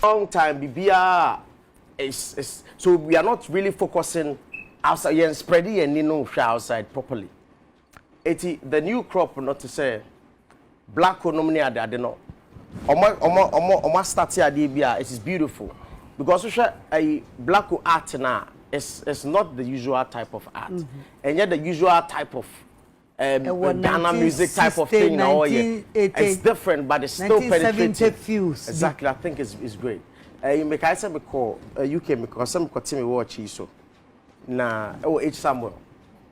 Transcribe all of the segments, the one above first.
Long time, BBR is so we are not really focusing outside and spreading and outside properly. The new crop, not to say black economy, I don't know. Oma start here, it is beautiful because a black art now is not the usual type of art, and yet the usual type of Ghana music type of thing. It's different, but it's still penetrating. Exactly, I think it's great. You make I say me call UK because some continue watch so. Na H Samuel.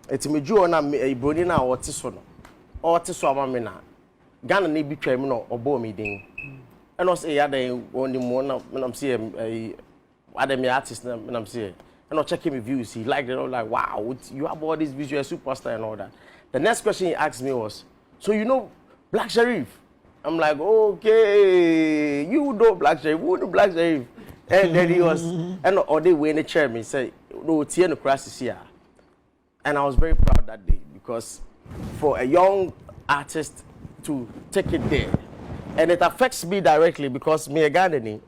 It's me Joe na Brony na or Tisono. Or Tiso na Ghana ni bi twam no obo mi din. And also ya den one more na I'm see other artist na I'm see. And checking my views, he liked it all like wow, you have all these visual superstar and all that. The next question he asked me was, so you know Black Sharif? I'm like, okay, you know Black Sharif, who know Black Sharif? And then he was, and all day when the chairman said, no, Tiano crisis here. And I was very proud that day because for a young artist to take it there, and it affects me directly because me a gardening.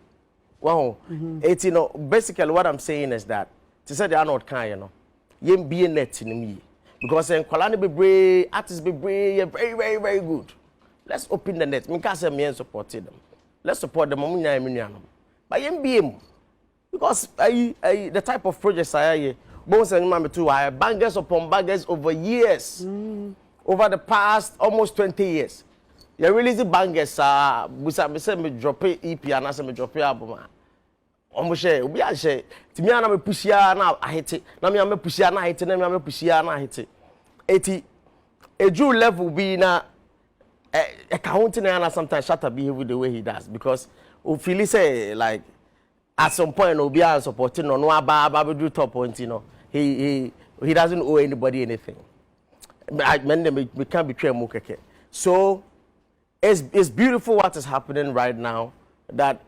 Wow, it's basically what I'm saying is that to say they are not kind, you be a net in me. Because in Kolani be brave, artists be brave, very, very, very good. Let's open the net. Me can't say me and support them. Let's support them. But MBM, because the type of projects I bones and mamma too, I bangers upon bangers over years, over the past almost 20 years. You release bangers, we say me drop EP and I say me drop album. Almost share, we are share. To me, I'm a pusher now. I hit it. Now me, I'm a pusher now. I hit it. Now I'm a pusher now. I hit it. 80, a Jew level be na a counting and sometimes shut up behave the way he does because Ophelia say like at some point Obi are supporting no no do top point he doesn't owe anybody anything. I mean we can't betray Mukeke. So it's beautiful what is happening right now that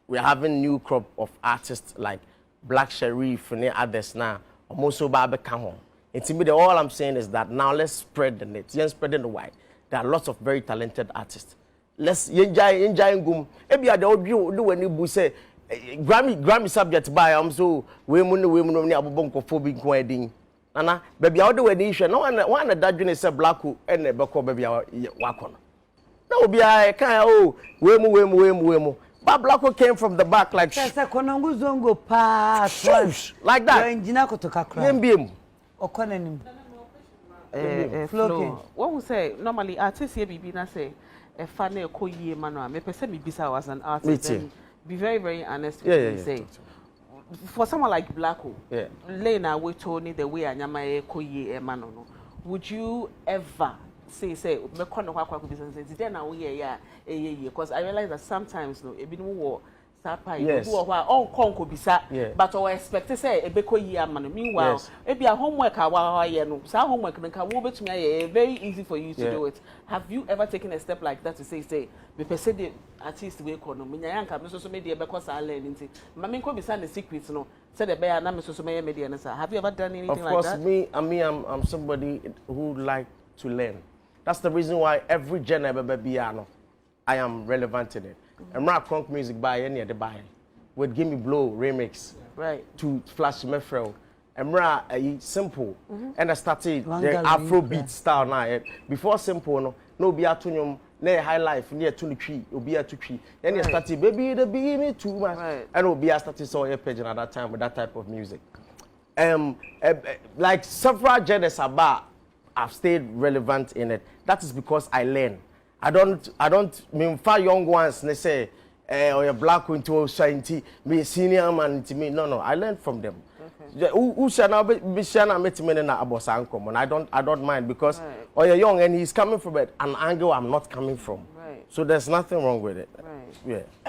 we're having new crop of artists like Black Sharif and others now. Almost so bad come home. And to me, all I'm saying is that now let's spread the net. Let's spread the wide. There are lots of very talented artists. Let's enjoy gum. Maybe I don't do when you say Grammy subject by so women ni abubonko phobic wedding. Nana, baby, I do when issue. No one that you say black and a bako baby wakon. No, be I can't wemu. But Blacko came from the back like like that. What we say normally artists here be na say a funny koye mano me person me bisa was an artist and be very very honest with you say for someone like Blacko Lena we Tony the way anyama koye mano no would you ever say me kono kwa business then na we because I realize that sometimes no e bi no wo Sapa, you do all conco bisa, but I expect to say a beko year man. Meanwhile, it be a homework. Some homework can me very easy for you to do it. Have you ever taken a step like that to say, we perceive the artist way economy? I am social media because I learn it. Mammy could be the secrets, no. Said the bear, and social media. Have you ever done anything like that? Of course, I'm somebody who like to learn. That's the reason why every genre I am relevant in it. And rap crunk music by any other buy with Gimme Blow remix to Flash Mefrel. And rap simple and I started the Afrobeat style now. Before simple no be atunium near high life near 23 will be a 2 then you started baby the be me too much and will be I started saw a page at that time with that type of music. Like several genres about I've stayed relevant in it. That is because I learn. I don't mean far young ones they say or a black into science me senior man to me. No, I learned from them. Who shall now be shana met me na abosan common. I don't mind because or you're young and he's coming from an angle I'm not coming from. So there's nothing wrong with it. Yeah.